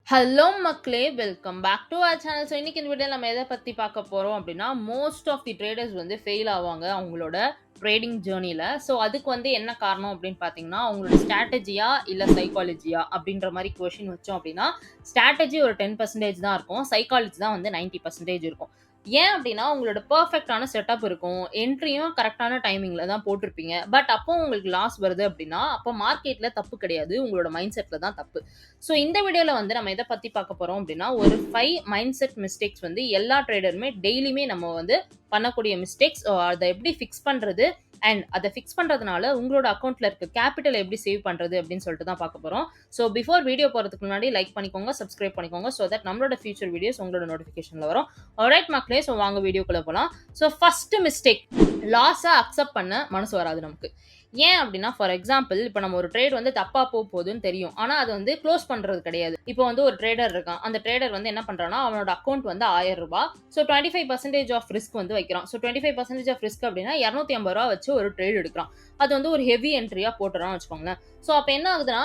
Hello மக்களே! Welcome back to our channel. So இன்னைக்கு இந்த வீடியோல நம்ம எத பத்தி பார்க்க போறோம் அப்டின்னா, மோஸ்ட் ஆஃப் தி ட்ரேடர்ஸ் வந்து ஃபெயில் ஆவாங்க அவங்களோட ட்ரேடிங் ஜர்னில. ஸோ அதுக்கு வந்து என்ன காரணம் அப்டின்னு பார்த்தீங்கன்னா, அவங்களோட ஸ்ட்ராட்டஜியா இல்ல சைக்காலஜியா அப்டின்ற மாரி கொஸ்டின் வச்சோம் அப்டின்னா, ஸ்ட்ராட்டஜி ஒரு 10% தான் இருக்கும். சைக்காலஜி தான் வந்து 90% இருக்கும். ஏன் அப்டின்னா, உங்களோட பெர்ஃபெக்ட்டான செட்டப் இருக்கும். என்ட்ரியும் கரெக்ட்டான டைமிங்ல தான் போட்டிருப்பீங்க. பட் அப்போ உங்களுக்கு லாஸ் வருது அப்டின்னா, அப்போ மார்க்கெட்ல தப்பு கிடையாது. உங்களோட மைண்ட் செட்ல தான் தப்பு. ஸோ இந்த வீடியோல வந்து நம்ம எத பத்தி பார்க்க போறோம் அப்டின்னா, ஒரு 5 மைண்ட் செட் மிஸ்டேக்ஸ் வந்து எல்லா ட்ரேடருமே டெய்லியுமே நம்ம வந்து பண்ணக்கூடிய மிஸ்டேக்ஸ். அத எப்படி ஃபிக்ஸ் பண்றது? அண்ட் அத ஃபிக்ஸ் பண்றதுனால உங்களோட அக்கவுண்ட்ல இருக்க கேப்பிட்டல எப்படி சேவ் பண்றது? அப்டின்னு சொல்லிட்டு தான் பார்க்க போறோம். ஸோ பிஃபோர் வீடியோ போறதுக்கு முன்னாடி லைக் பண்ணிக்கோங்க, சப்ஸ்கிரைப் பண்ணிக்கோங்க. சோ தட் நம்மளோட ஃபியூச்சர் வீடியோஸ் உங்களோட நோட்டிஃபிகேஷன்ல வரும். ஆல்ரைட் மக்களே! ஸோ வாங்க வீடியோக்குள்ள போலாம். ஸோ ஃபர்ஸ்ட் மிஸ்டேக், லாஸ அக்செப்ட் பண்ண மனசு வராது நமக்கு. ஏன் அப்டின்னா, ஃபார் எக்ஸாம்பிள் இப்ப நம்ம ஒரு ட்ரேட் வந்து தப்பா போகுதுன்னு தெரியும். ஆனா அது வந்து குளோஸ் பண்றது கிடையாது. இப்போ வந்து ஒரு ட்ரேடர் இருக்கான். அந்த ட்ரேடர் வந்து என்ன பண்றான்னா, அவனோட அக்கவுண்ட் வந்து ரூ. 1000. ஸோ 25% ஆஃப் ரிஸ்க் வந்து வைக்கிறான். ஸோ 25% ஆஃப் ரிஸ்க் அப்டின்னா ரூ. 250 வச்சு ஒரு ட்ரேட் எடுக்கிறான். அது வந்து ஒரு ஹெவி என்ட்ரியா போட்டுறான்னு வச்சுக்கோங்களேன். ஸோ அப்ப என்ன ஆகுதுன்னா,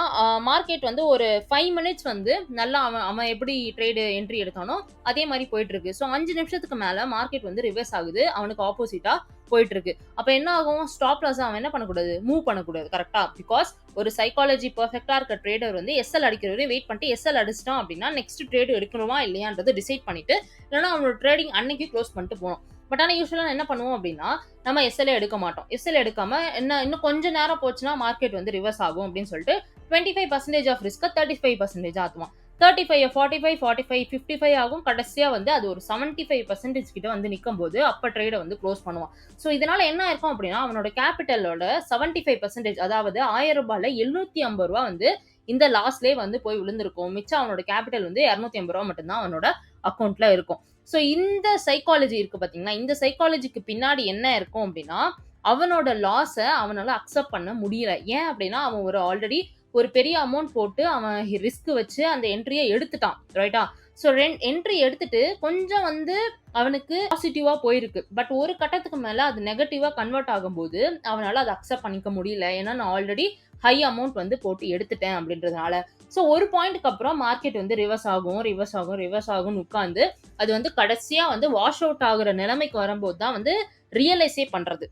மார்க்கெட் வந்து ஒரு 5 மினிட்ஸ் வந்து நல்லா அவன் அவன் எப்படி ட்ரேட் என்ட்ரி எடுத்தானோ, அதே மாரி போயிட்டு இருக்கு. ஸோ 5 நிமிஷத்துக்கு மேல மார்க்கெட் வந்து ரிவர்ஸ் ஆகுது. அவனுக்கு ஆப்போசிட்டா போயிட்டு இருக்கு. அப்ப என்ன ஆகும்? ஸ்டாப் லாஸ் அவன் என்ன பண்ணக்கூடாது? மூவ் பண்ணக்கூடாது. கரெக்ட்டா? பிகாஸ் ஒரு சைக்காலஜி பெர்ஃபெக்ட்டா இருக்க ட்ரேடர் வந்து எஸ்எல் அடிக்கிற வரையும் வெயிட் பண்ணிட்டு எஸ்எல் அடிச்சிட்டான் அப்படின்னா, நெக்ஸ்ட் ட்ரேட் எடுக்கணுமா இல்லையான்றத டிசைட் பண்ணிட்டு, இல்லன்னா அவனோட ட்ரேடிங் அன்னைக்கு க்ளோஸ் பண்ணிட்டு போணும். பட் ஆனா யூசுவலா என்ன பண்ணுவோம் அப்படின்னா, நம்ம எஸ்எல்லே எடுக்க மாட்டோம். எஸ்எல் எடுக்காம இன்னும் கொஞ்ச நேரம் போச்சுன்னா மார்க்கெட் வந்து ரிவர்ஸ் ஆகும் அப்படின்னு சொல்லிட்டு 25% ஆஃப் ரிஸ்க்க 35% ஆக்குவான். 35 45 45 55 ஆகும். கடைசியா வந்து அது ஒரு 75% கிட்ட வந்து நிக்கும்போது அப்ப ட்ரேட வந்து க்ளோஸ் பண்ணுவான். சோ இதனால என்ன ஆயிருக்கும் அப்படின்னா, அவனோட கேபிட்டலோட 75% அதாவது ரூ. 1000ல ரூ. 750 வந்து இந்த லாஸ்லயே வந்து போய் விழுந்திருக்கும். மிச்சம் அவனோட கேபிட்டல் வந்து ரூ. 250 மட்டும் தான் அவனோட அக்கவுண்ட்ல இருக்கும். சோ இந்த சைக்காலஜி இருக்கு பாத்தீங்களா? இந்த சைக்காலஜிக்கு பின்னாடி என்ன இருக்கும் அப்படின்னா, அவனோட லாஸ அவனால அக்செப்ட் பண்ண முடியல. ஏன் அப்படின்னா, அவன் ஆல்ரெடி ஒரு பெரிய அமௌண்ட் போட்டு அவன் ரிஸ்க் வச்சு அந்த என்ட்ரிய எடுத்துட்டான். ரைட்டா? ஸோ என்ட்ரி எடுத்துட்டு கொஞ்சம் வந்து அவனுக்கு பாசிட்டிவா போயிருக்கு. பட் ஒரு கட்டத்துக்கு மேல அது நெகட்டிவா கன்வெர்ட் ஆகும்போது, அவனால அத அக்செப்ட் பண்ணிக்க முடியல. ஏன்னா நான் ஆல்ரெடி ஹை அமௌண்ட் வந்து போட்டு எடுத்துட்டேன் அப்படின்றதுனால. ஸோ ஒரு பாயிண்ட்க்கு அப்புறம் மார்க்கெட் வந்து ரிவர்ஸ் ஆகும், ரிவர்ஸ் ஆகும், ரிவர்ஸ் ஆகும்னு உட்கார்ந்து, அது வந்து கடைசியா வந்து வாஷ் அவுட் ஆகுற நிலைமைக்கு வரும்போது தான் வந்து ரியலைஸே பண்றது.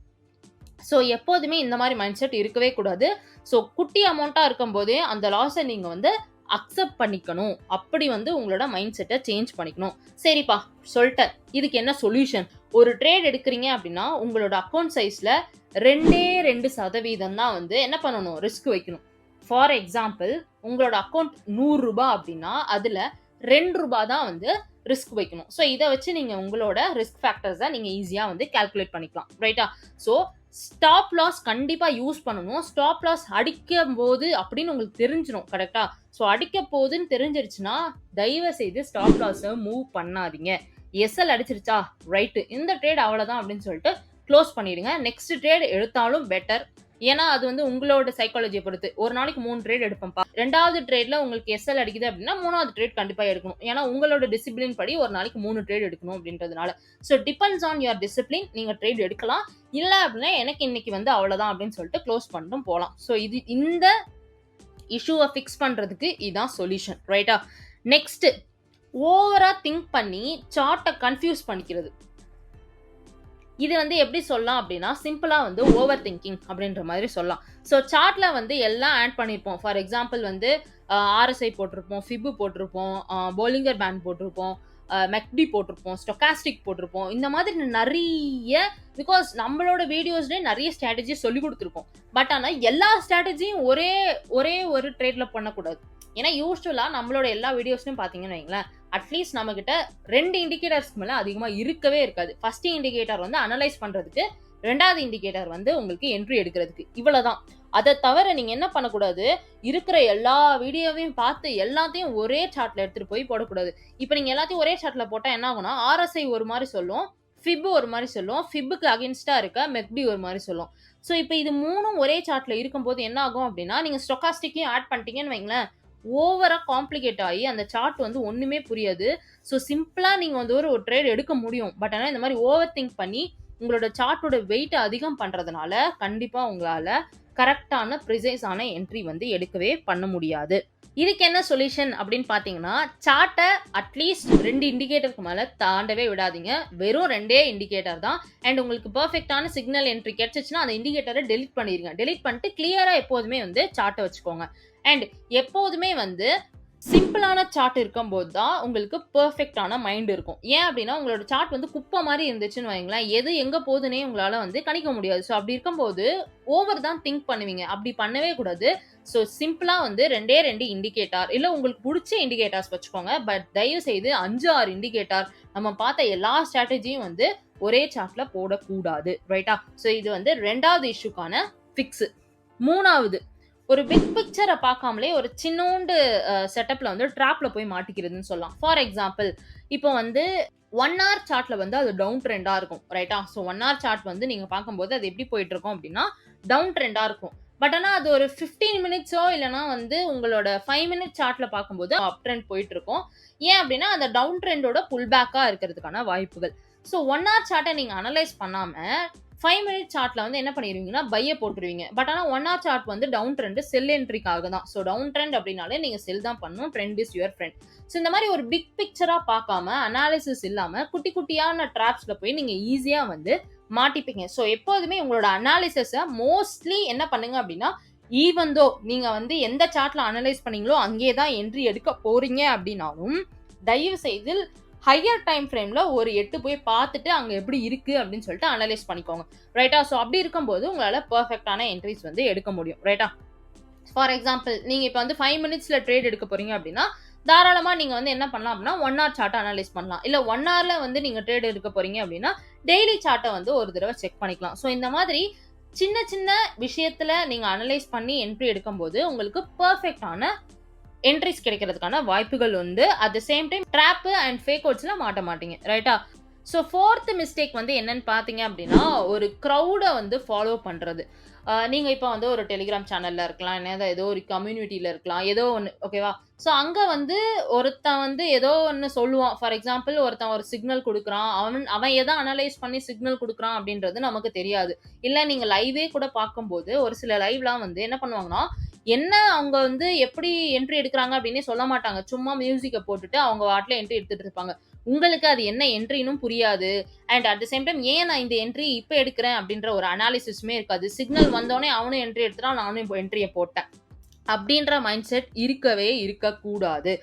ஸோ எப்போதுமே இந்த மாரி மைண்ட் செட் இருக்கவே கூடாது. ஸோ குட்டி அமௌண்ட்டா இருக்கும்போதே அந்த லாஸ நீங்க வந்து அக்செப்ட் பண்ணிக்கணும். அப்படி வந்து உங்களோட மைண்ட் செட்ட சேஞ்ச் பண்ணிக்கணும். சரிப்பா சொல்ட்டேன். இதுக்கு என்ன சொல்யூஷன்? ஒரு ட்ரேட் எடுக்கிறீங்க அப்படின்னா, உங்களோட அக்கவுண்ட் சைஸ்ல 2% தான் வந்து என்ன பண்ணணும்? ரிஸ்க் வைக்கணும். ஃபார் எக்ஸாம்பிள் உங்களோட அக்கவுண்ட் ரூ. 100 அப்படின்னா, அதுல ரூ. 2 தான் வந்து ரிஸ்க் வைக்கணும். ஸோ இத வச்சு நீங்க உங்களோட ரிஸ்க் ஃபேக்டர்ஸ நீங்க ஈஸியா வந்து கால்குலேட் பண்ணிக்கலாம். ரைட்டா? ஸோ ஸ்டாப் லாஸ் கண்டிப்பா யூஸ் பண்ணணும். ஸ்டாப் லாஸ் அடிக்கும்போது அப்படின்னு உங்களுக்கு தெரிஞ்சிரும். கரெக்ட்டா? ஸோ அடிக்க போகுதுன்னு தெரிஞ்சிருச்சுன்னா, தயவு செய்து ஸ்டாப் லாஸ மூவ் பண்ணாதீங்க. எஸ்எல் அடிச்சிருச்சா? ரைட். இந்த ட்ரேட் அவ்வளவுதான் அப்படின்னு சொல்லிட்டு க்ளோஸ் பண்ணிடுங்க. நெக்ஸ்ட் ட்ரேட் எடுத்தாலும் பெட்டர். ஏன்னா அது வந்து உங்களோட சைக்காலஜிய பொறுத்து. ஒரு நாளைக்கு 3 ட்ரேட் எடுப்பேன்ப்பா. 2வது ட்ரேட்ல உங்களுக்கு எஸ்எல் அடிக்குது அப்படின்னா, 3வது ட்ரேட் கண்டிப்பா எடுக்கணும். ஏன்னா உங்களோட டிசிப்ளின் படி ஒரு நாளைக்கு 3 ட்ரேட் எடுக்கணும் அப்படின்றதுனால. So depends on your discipline. நீங்க ட்ரேட் எடுக்கலாம். இல்ல அப்படின்னா எனக்கு இன்னைக்கு வந்து அவ்வளவுதான் அப்படின்னு சொல்லிட்டு க்ளோஸ் பண்ணிட்டும் போலாம். ஸோ இந்த இஷ்யூவை ஃபிக்ஸ் பண்றதுக்கு இதான் சொல்யூஷன். ரைட்டா? நெக்ஸ்ட், ஓவரா திங்க் பண்ணி சார்ட்டை கன்ஃபியூஸ் பண்ணிக்கிறது. இது வந்து எப்படி சொல்லலாம் அப்படின்னா, சிம்பிளா வந்து ஓவர் திங்கிங் அப்படின்ற மாதிரி சொல்லலாம். ஸோ சார்ட்ல வந்து எல்லாம் ஆட் பண்ணியிருப்போம். ஃபார் எக்ஸாம்பிள் வந்து ஆர்எஸ்ஐ போட்டிருப்போம், ஃபிப் போட்டிருப்போம், போலிங்கர் பேண்ட் போட்டிருப்போம், மெக்டி போட்டிருப்போம், ஸ்டொகாஸ்டிக் போட்டிருப்போம். இந்த மாதிரி நிறைய, பிகாஸ் நம்மளோட வீடியோஸ்லேயே நிறைய ஸ்ட்ராட்டஜி சொல்லி கொடுத்துருப்போம். பட் ஆனால் எல்லா ஸ்ட்ராட்டஜியும் ஒரே ஒரே ஒரு ட்ரேட்ல பண்ணக்கூடாது. ஏன்னா யூஸ்வலா நம்மளோட எல்லா வீடியோஸ்லையும் பார்த்தீங்கன்னு வைங்களேன், அட்லீஸ்ட் நம்ம கிட்ட 2 இண்டிகேட்டர்ஸ்க்கு மேல அதிகமா இருக்கவே இருக்காது. ஃபர்ஸ்ட் இண்டிகேட்டர் வந்து அனலைஸ் பண்றதுக்கு, 2வது இண்டிகேட்டர் வந்து உங்களுக்கு என்ட்ரி எடுக்கிறதுக்கு. இவ்வளவுதான். அதை தவிர நீங்க என்ன பண்ணக்கூடாது, இருக்கிற எல்லா வீடியோவையும் பார்த்து எல்லாத்தையும் ஒரே சார்ட்ல எடுத்துட்டு போய் போடக்கூடாது. இப்போ நீங்க எல்லாத்தையும் ஒரே சார்ட்ல போட்டா என்ன ஆகும்னா, ஆர்எஸ்ஐ ஒரு மாதிரி சொல்லும், ஃபிப் ஒரு மாதிரி சொல்லும், ஃபிப்புக்கு அகைன்ஸ்டா இருக்க மெக்டி ஒரு மாதிரி சொல்லும். ஸோ இப்போ இது 3ம் ஒரே சார்ட்ல இருக்கும்போது என்ன ஆகும் அப்படின்னா, நீங்க ஸ்டொகாஸ்டிக்கையும் ஆட் பண்ணிட்டீங்கன்னு வைங்களேன், ஓவரா காம்ப்ளிகேட் ஆகி அந்த சார்ட் வந்து ஒண்ணுமே புரியாது. ஸோ சிம்பிளா நீங்க வந்து ஒரு ட்ரேட் எடுக்க முடியும். பட் இந்த மாதிரி ஓவர் திங்க் பண்ணி உங்களோட சார்ட்டோட வெயிட் அதிகம் பண்றதுனால கண்டிப்பா உங்களால கரெக்டான ப்ரிசைஸான என்ட்ரி வந்து எடுக்கவே பண்ண முடியாது. இதுக்கு என்ன சொல்யூஷன் அப்படின்னு பார்த்தீங்கன்னா, சார்ட்ட அட்லீஸ்ட் 2 இண்டிகேட்டருக்கு மேல தாண்டவே விடாதீங்க. வெறும் 2 இண்டிகேட்டர் தான். அண்ட் உங்களுக்கு பெர்ஃபெக்ட்டான சிக்னல் என்ட்ரி கிடைச்சுச்சுன்னா, அந்த இண்டிகேட்டர டெலீட் பண்ணிருங்க. டெலீட் பண்ணிட்டு கிளியரா எப்போதுமே வந்து சார்ட்ட வச்சுக்கோங்க. அண்ட் எப்போதுமே வந்து சிம்பிளான சார்ட் இருக்கும்போது தான் உங்களுக்கு பெர்ஃபெக்ட்டான மைண்ட் இருக்கும். ஏன் அப்படின்னா, உங்களோட சார்ட் வந்து குப்பை மாரி இருந்துச்சுன்னு வைங்களேன், எது எங்க போதுன்னே உங்களால வந்து கணிக்க முடியாது. ஸோ அப்படி இருக்கும்போது, ஓவர் தான் திங்க் பண்ணுவீங்க. அப்படி பண்ணவே கூடாது. ஸோ சிம்பிளா வந்து 2டே 2 இண்டிகேட்டர், இல்ல உங்களுக்கு புடிச்ச இண்டிகேட்டர்ஸ் வச்சுக்கோங்க. பட் தயவு செய்து 5, 6 இண்டிகேட்டர் நம்ம பார்த்த எல்லா ஸ்ட்ராட்டஜியும் வந்து ஒரே சார்ட்ல போடக்கூடாது. ரைட்டா? ஸோ இது வந்து 2வது இஷ்யூக்கான ஃபிக்ஸ். 3வது, ஒரு பிக் பிக்சரை பார்க்காமலே ஒரு சின்னோண்டு செட்டப்ல வந்து ட்ராப்ல போய் மாட்டிக்கிறதுன்னு சொல்லலாம். ஃபார் எக்ஸாம்பிள், இப்போ வந்து 1 ஹவர் சார்ட்ல வந்து அது டவுன் ட்ரெண்டா இருக்கும். ரைட்டா? ஸோ 1 ஹவர் சார்ட் வந்து நீங்க பார்க்கும்போது அது எப்படி போயிட்டு இருக்கும் அப்படின்னா, டவுன் ட்ரெண்டா இருக்கும். பட் ஆனா அது ஒரு 15 மினிட்ஸோ இல்லைனா வந்து உங்களோட 5 மினிட் சார்ட்ல பார்க்கும்போது அப் ட்ரெண்ட் போயிட்டு இருக்கும். ஏன் அப்படின்னா அந்த டவுன் ட்ரெண்டோட புல் பேக்கா இருக்கிறதுக்கான வாய்ப்புகள். ஸோ 1 ஹவர் சார்ட்டை நீங்க அனலைஸ் பண்ணாம 5 மினிட் சார்ட்ல வந்து என்ன பண்ணிருவீங்கன்னா பைய போட்டுருவீங்க. பட் ஆனா 1 ஹவர் சார்ட் வந்து டவுன் ட்ரெண்ட் செல் என்ட்ரிக்காக தான். ஸோ டவுன் ட்ரெண்ட் அப்படின்னாலே நீங்க செல் தான் பண்ணணும். Trend is your friend. So இந்த மாதிரி ஒரு பிக் பிக்சரா பார்க்காம, அனாலிசிஸ் இல்லாம குட்டி குட்டியான ட்ராப்ஸ்ல போய் நீங்க ஈஸியா வந்து மாட்டிப்பீங்க. ஸோ எப்போதுமே உங்களோட அனாலிசிஸை மோஸ்ட்லி என்ன பண்ணுங்க அப்படின்னா, ஈவன் தோ நீங்க வந்து எந்த சார்ட்ல அனலைஸ் பண்ணீங்களோ அங்கேயே தான் என்ட்ரி எடுக்க போறீங்க அப்படின்னாலும், தயவு செய்து ஹையர் டைம் ஃப்ரேம்ல ஒரு 8 போய் பார்த்துட்டு அங்க எப்படி இருக்கு அப்படின்னு சொல்லிட்டு அனலைஸ் பண்ணிக்கோங்க. ரைட்டா? ஸோ அப்படி இருக்கும்போது உங்களால பெர்ஃபெக்ட்டான என்ட்ரிஸ் வந்து எடுக்க முடியும். ரைட்டா? ஃபார் எக்ஸாம்பிள், நீங்க இப்போ வந்து 5 மினிட்ஸ்ல ட்ரேட் எடுக்க போறீங்க அப்படின்னா, தாராளமா நீங்க வந்து என்ன பண்ணலாம் அப்படின்னா 1 ஹவர் சார்ட் அனலைஸ் பண்ணலாம். இல்ல 1 ஹவர்ல வந்து நீங்க ட்ரேட் எடுக்க போறீங்க அப்படின்னா, டெய்லி சார்ட்ட வந்து ஒரு தடவை செக் பண்ணிக்கலாம். ஸோ இந்த மாதிரி சின்ன சின்ன விஷயத்துல நீங்க அனலைஸ் பண்ணி என்ட்ரி எடுக்கும்போது உங்களுக்கு பெர்ஃபெக்ட்டான என்ட்ரிஸ் கிடைக்கிறதுக்கான வாய்ப்புகள் உண்டு. At the same time drop and fake அவுட்ஸ்ல மாட்ட மாட்டீங்க. ரைட்டா? ஸோ 4த் மிஸ்டேக் வந்து என்னன்னு பார்த்தீங்க அப்படின்னா, ஒரு க்ரௌட வந்து ஃபாலோ பண்றது. நீங்க இப்போ வந்து ஒரு டெலிகிராம் சேனல்ல இருக்கலாம், இல்ல ஏதோ ஒரு கம்யூனிட்டில இருக்கலாம், ஏதோ ஒண்ணு. ஓகேவா? ஸோ அங்க வந்து ஒருத்தன் வந்து ஏதோ ஒண்ணு சொல்லுவான். ஃபார் எக்ஸாம்பிள், ஒருத்தன் ஒரு சிக்னல் குடுக்குறான். அவன் எத அனலைஸ் பண்ணி சிக்னல் குடுக்குறான் அப்படின்றது நமக்கு தெரியாது. இல்ல நீங்க லைவே கூட பார்க்கும்போது, ஒரு சில லைவ்லாம் வந்து என்ன பண்ணுவாங்கன்னா, என்ன அவங்க வந்து எப்படி என்ட்ரி எடுக்குறாங்க அப்படின்னே சொல்ல மாட்டாங்க. சும்மா மியூசிக்க போட்டுட்டு அவங்க பாட்டுல என்ட்ரி எடுத்துட்டு இருப்பாங்க. உங்களுக்கு அது என்ன என்ட்ரினும் புரியாது. And at the same time ஏன் நான் இந்த என்ட்ரி இப்ப எடுக்கிறேன் அப்படின்ற ஒரு அனாலிசிஸுமே இருக்காது. சிக்னல் வந்தோனே அவனும் என்ட்ரி எடுத்துட்டான், நானும் இப்போ என்ட்ரிய போட்டேன். அப்படின்ற மைண்ட் செட் இருக்கவே இருக்கக்கூடாது.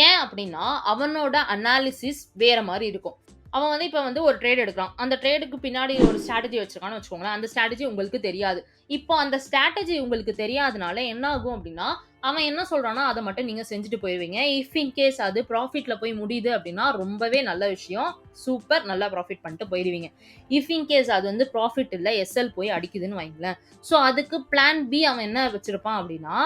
ஏன் அப்படின்னா, அவனோட அனாலிசிஸ் வேற மாரி இருக்கும். அவன் வந்து இப்ப வந்து ஒரு ட்ரேட் எடுக்குறான். அந்த ட்ரேடுக்கு பின்னாடி ஒரு ஸ்ட்ராட்டஜி வச்சிருக்கான்னு வச்சுக்கோங்களேன். அந்த ஸ்ட்ராட்டஜி உங்களுக்கு தெரியாது. இப்போ அந்த ஸ்ட்ராட்டஜி உங்களுக்கு தெரியாதனால என்ன ஆகும் அப்படின்னா, அவன் என்ன சொல்றானோ அத மட்டும் நீங்க செஞ்சுட்டு போயிருவீங்க. இஃப் இன் கேஸ் அது ப்ராஃபிட்ல போய் முடியுது அப்படின்னா, ரொம்பவே நல்ல விஷயம். சூப்பர், நல்லா ப்ராஃபிட் பண்ணிட்டு போயிருவீங்க. இஃப் இன் கேஸ் அது வந்து ப்ராஃபிட் இல்ல, எஸ்எல் போய் அடிக்குதுன்னு வைங்களேன். ஸோ அதுக்கு பிளான் பி அவன் என்ன வச்சிருப்பான் அப்படின்னா,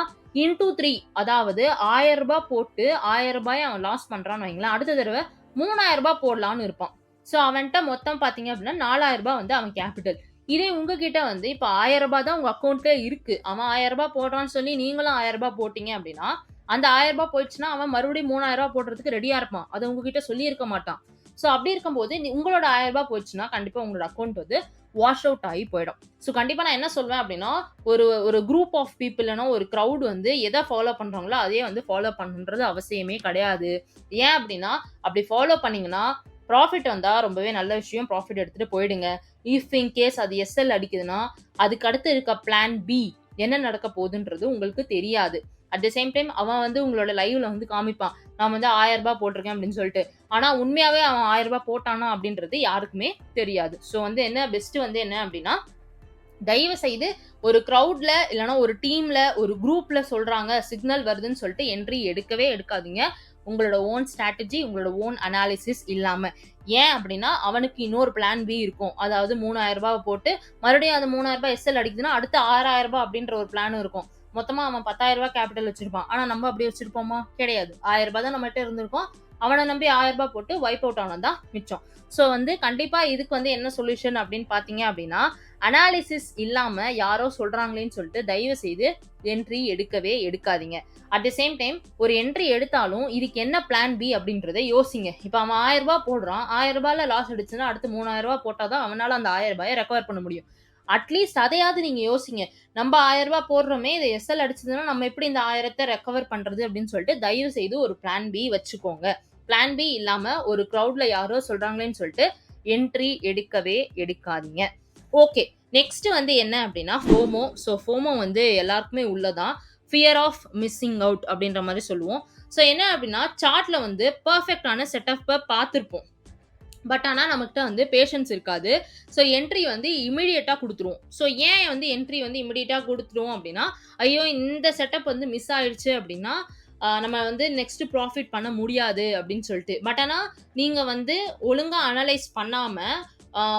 இன்டூ 3, அதாவது ரூ. 1000 போட்டு ரூ. 1000 அவன் லாஸ் பண்றான்னு வைங்களேன். அடுத்த தடவ ரூ. 3000 போடலான்னு இருப்பான். ஸோ அவன்ட்ட மொத்தம் பார்த்தீங்க அப்படின்னா, ரூ. 4000 வந்து அவன் கேபிட்டல். இதே உங்ககிட்ட வந்து இப்ப ரூ. 1000 தான் உங்க அக்கவுண்ட்ல இருக்கு. அவன் ரூ. 1000 போடுறான்னு சொல்லி நீங்களும் ரூ. 1000 போட்டீங்க அப்படின்னா, அந்த ரூ. 1000 போயிடுச்சுன்னா, அவன் மறுபடியும் ரூ. 3000 போடுறதுக்கு ரெடியா இருப்பான். அத உங்ககிட்ட சொல்லியிருக்க மாட்டான். ஸோ அப்படி இருக்கும்போது உங்களோட ரூ. 1000 போயிடுச்சுன்னா, கண்டிப்பா உங்களோட அக்கவுண்ட் வந்து வாஷ் அவுட் ஆகி போயிடும். ஸோ கண்டிப்பா நான் என்ன சொல்வேன் அப்படின்னா, ஒரு ஒரு குரூப் ஆஃப் பீப்பிள் இல்லனா ஒரு கிரவுட் வந்து எத ஃபாலோ பண்றாங்களோ, அதே வந்து ஃபாலோ பண்ணணுன்றது அவசியமே கிடையாது. ஏன் அப்படின்னா, அப்படி ஃபாலோ பண்ணீங்கன்னா, ப்ராஃபிட் வந்தா ரொம்பவே நல்ல விஷயம். ப்ராஃபிட் எடுத்துட்டு போயிடுங்க. இஃப் இன் கேஸ் அது எஸ்எல் அடிக்குதுன்னா, அதுக்கு அடுத்து இருக்க பிளான் பி என்ன நடக்க போகுதுன்றது உங்களுக்கு தெரியாது. அட் த சேம் டைம் அவன் வந்து உங்களோட லைவ்ல வந்து காமிப்பான். நான் வந்து ரூ. 1000 போட்டிருக்கேன் அப்படின்னு சொல்லிட்டு. ஆனா உண்மையாவே அவன் ரூ. 1000 போட்டானா அப்படின்றது யாருக்குமே தெரியாது. ஸோ வந்து என்ன பெஸ்ட் வந்து என்ன அப்படின்னா, தயவு செய்து ஒரு கிரவுட்ல இல்லனா ஒரு டீம்ல ஒரு குரூப்ல சொல்றாங்க சிக்னல் வருதுன்னு சொல்லிட்டு என்ட்ரி எடுக்கவே எடுக்காதீங்க. உங்களோட ஓன் ஸ்ட்ராட்டஜி, உங்களோட ஓன் அனாலிசிஸ் இல்லாம. ஏன் அப்படின்னா, அவனுக்கு இன்னொரு பிளான் பி இருக்கும். அதாவது ரூ. 3000 போட்டு மறுபடியும் அது ரூ. 3000 எஸ்எல் அடிக்குதுன்னா, அடுத்து ரூ. 6000 அப்படின்ற ஒரு பிளானும் இருக்கும். மொத்தமா அவன் ரூ. 10,000 கேபிட்டல் வச்சிருப்பான். ஆனா நம்ம அப்படி வச்சிருப்போமா? கிடையாது. ரூ. 1000 தான் நம்மகிட்ட இருந்திருக்கும். அவன நம்பி ரூ. 1000 போட்டு வைப் அவுட் ஆனது தான் மிச்சம். ஸோ வந்து கண்டிப்பா இதுக்கு வந்து என்ன சொல்யூஷன் அப்படின்னு பார்த்தீங்க அப்படின்னா, அனாலிசிஸ் இல்லாம யாரோ சொல்றாங்களேன்னு சொல்லிட்டு தயவு செய்து என்ட்ரி எடுக்கவே எடுக்காதீங்க. அட் த சேம் டைம் ஒரு என்ட்ரி எடுத்தாலும் இதுக்கு என்ன பிளான் பி அப்படின்றத யோசிங்க. இப்போ அவன் ரூ. 1000 போடுறான். ரூ. 1000ல லாஸ் அடிச்சுன்னா அடுத்து ரூ. 3000 போட்டாதான் அவனால அந்த ரூ. 1000 ரெக்கவர் பண்ண முடியும். அட்லீஸ்ட் அதையாவது நீங்க யோசிங்க. நம்ம ரூ. 1000 போடுறோமே, இத எஸ்எல் அடிச்சதுன்னா நம்ம எப்படி இந்த 1000 ரெக்கவர் பண்றது அப்படின்னு சொல்லிட்டு தயவு செய்து ஒரு பிளான் பி வச்சுக்கோங்க. பிளான் பி இல்லாம ஒரு கிரவுட்ல யாரோ சொல்றாங்களேன்னு சொல்லிட்டு என்ட்ரி எடுக்கவே எடுக்காதீங்க. ஓகே. நெக்ஸ்ட் வந்து என்ன அப்படின்னா ஃபோமோ. ஸோ ஃபோமோ வந்து எல்லாருக்குமே உள்ளதான். ஃபியர் ஆஃப் மிஸ்ஸிங் அவுட் அப்படின்ற மாதிரி சொல்லுவோம். ஸோ என்ன அப்படின்னா சார்ட்ல வந்து பர்ஃபெக்டான செட்டப்பை பார்த்துருப்போம். பட் ஆனால் நம்மகிட்ட வந்து பேஷன்ஸ் இருக்காது. ஸோ என்ட்ரி வந்து இமிடியேட்டாக கொடுத்துருவோம். ஸோ ஏன் வந்து என்ட்ரி வந்து இமிடியேட்டாக கொடுத்துருவோம் அப்படின்னா, ஐயோ இந்த செட்டப் வந்து மிஸ் ஆயிடுச்சு அப்படின்னா நம்ம வந்து நெக்ஸ்ட் ப்ராஃபிட் பண்ண முடியாது அப்படின்னு சொல்லிட்டு. பட் ஆனால் நீங்கள் வந்து ஒழுங்காக அனலைஸ் பண்ணாமல்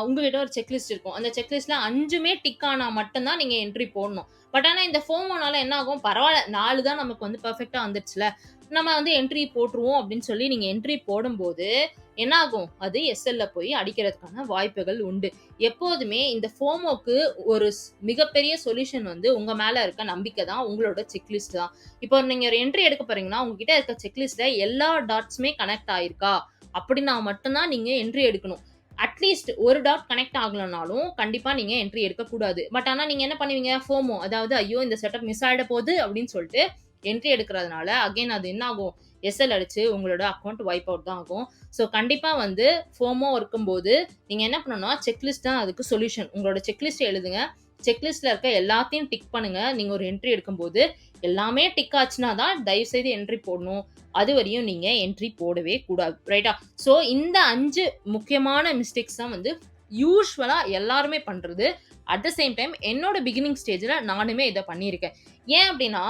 உங்ககிட்ட ஒரு செக்லிஸ்ட் இருக்கும். அந்த செக்லிஸ்ட்ல 5மே டிக் ஆனா மட்டும்தான் நீங்க என்ட்ரி போடணும். பட் ஆனா இந்த ஃபோமோனால என்ன ஆகும், பரவாயில்ல 4 தான் நமக்கு வந்து பெர்ஃபெக்ட்டா வந்துருச்சுல, நம்ம வந்து என்ட்ரி போட்டுருவோம் அப்படின்னு சொல்லி நீங்க என்ட்ரி போடும்போது என்ன ஆகும், அது எஸ்எல்ல போய் அடிக்கிறதுக்கான வாய்ப்புகள் உண்டு. எப்போதுமே இந்த ஃபோமோக்கு ஒரு மிகப்பெரிய சொல்யூஷன் வந்து உங்க மேல இருக்க நம்பிக்கை தான், உங்களோட செக்லிஸ்ட் தான். இப்போ நீங்க ஒரு என்ட்ரி எடுக்க போறீங்கன்னா உங்ககிட்ட இருக்க செக்லிஸ்ட்ல எல்லா டாட்ஸுமே கனெக்ட் ஆயிருக்கா அப்படின்னா மட்டும்தான் நீங்க என்ட்ரி எடுக்கணும். அட்லீஸ்ட் ஒரு டாட் கனெக்ட் ஆகலனாலும் கண்டிப்பா நீங்க என்ட்ரி எடுக்கக்கூடாது. பட் ஆனா நீங்க என்ன பண்ணுவீங்க, ஃபோமோ, அதாவது ஐயோ இந்த செட்டப் மிஸ் ஆயிட போகுது அப்படின்னு சொல்லிட்டு என்ட்ரி எடுக்கிறதுனால அகைன் அது என்ன ஆகும், எஸ்எல் அடிச்சு உங்களோட அக்கௌண்ட் வைப் அவுட் தான் ஆகும். ஸோ கண்டிப்பா வந்து ஃபோமோ இருக்கும்போது நீங்க என்ன பண்ணணும்னா செக்லிஸ்ட் தான் அதுக்கு சொல்யூஷன். உங்களோட செக்லிஸ்ட் எழுதுங்க. செக்லிஸ்ட்ல இருக்க எல்லாத்தையும் டிக் பண்ணுங்க. நீங்க ஒரு என்ட்ரி எடுக்கும்போது எல்லாமே டிக் ஆச்சுன்னா தான் தயவு செய்து என்ட்ரி போடணும். அது வரையும் நீங்க என்ட்ரி போடவே கூடாது. ரைட்டா? ஸோ இந்த 5 முக்கியமான மிஸ்டேக்ஸ் தான் வந்து யூசுவலா எல்லாருமே பண்றது. அட் த சேம் டைம் என்னோட பிகினிங் ஸ்டேஜ்ல நானுமே இதை பண்ணியிருக்கேன். ஏன் அப்படின்னா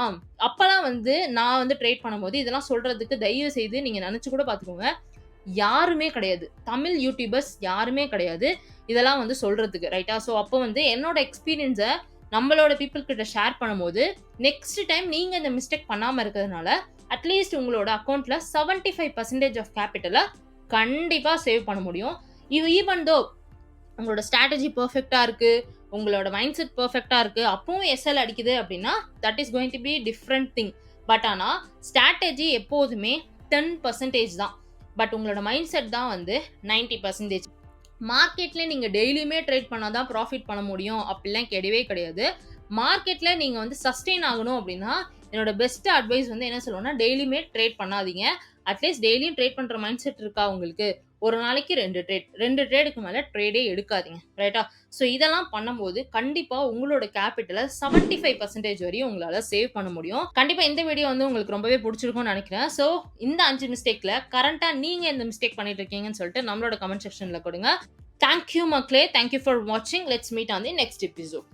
அப்பெல்லாம் வந்து நான் வந்து ட்ரேட் பண்ணும்போது இதெல்லாம் சொல்றதுக்கு தயவு செய்து நீங்க நினைச்சு கூட பாத்துக்கோங்க, யாருமே கிடையாது. தமிழ் யூடியூபர்ஸ் யாருமே கிடையாது இதெல்லாம் வந்து சொல்றதுக்கு. ரைட்டா? ஸோ அப்போ வந்து என்னோட எக்ஸ்பீரியன்ஸை நம்மளோட பீப்புள் கிட்ட ஷேர் பண்ணும்போது நெக்ஸ்ட் டைம் நீங்க இந்த மிஸ்டேக் பண்ணாம இருக்கிறதுனால அட்லீஸ்ட் உங்களோட அக்கௌண்ட்ல 75% ஆஃப் கேபிட்டலை கண்டிப்பா சேவ் பண்ண முடியும். ஈவன் தோ உங்களோட ஸ்ட்ராட்டஜி பெர்ஃபெக்டா இருக்கு, உங்களோட மைண்ட் செட் பெர்ஃபெக்டா இருக்கு, அப்பவும் எஸ்எல் அடிக்குது அப்படின்னா that is going to be different thing. But ஆனா ஸ்ட்ராட்டஜி எப்போதுமே 10% தான். பட் உங்களோட மைண்ட் செட் தான் வந்து 90%. மார்க்கெட்ல நீங்க டெய்லியுமே ட்ரேட் பண்ணாதான் ப்ராஃபிட் பண்ண முடியும் அப்படிலாம் கிடையவே கிடையாது. மார்க்கெட்ல நீங்க வந்து சஸ்டெயின் ஆகணும் அப்படின்னா என்னோட பெஸ்ட் அட்வைஸ் வந்து என்ன சொல்லுவேன்னா, டெய்லியுமே ட்ரேட் பண்ணாதீங்க. அட்லீஸ்ட் டெய்லியும் ட்ரேட் பண்ற மைண்ட் செட் இருக்கா உங்களுக்கு, ஒரு நாளைக்கு 2 ட்ரேடுக்கு மேல ட்ரேடே எடுக்காதீங்க. ரைட்டா? ஸோ இதெல்லாம் பண்ணும்போது கண்டிப்பா உங்களோட கேபிட்டலை 75% வரையும் உங்களால சேவ் பண்ண முடியும். கண்டிப்பா இந்த வீடியோ வந்து உங்களுக்கு ரொம்பவே பிடிச்சிருக்கும்னு நினைக்கிறேன். ஸோ இந்த 5 மிஸ்டேக்ல கரண்டா நீங்க எந்த மிஸ்டேக் பண்ணிட்டு இருக்கீங்கன்னு சொல்லிட்டு நம்மளோட கமெண்ட் செக்ஷன்ல கொடுங்க. தேங்க்யூ மக்களே. தேங்க்யூ ஃபார் வாட்சிங். Let's meet on the next episode.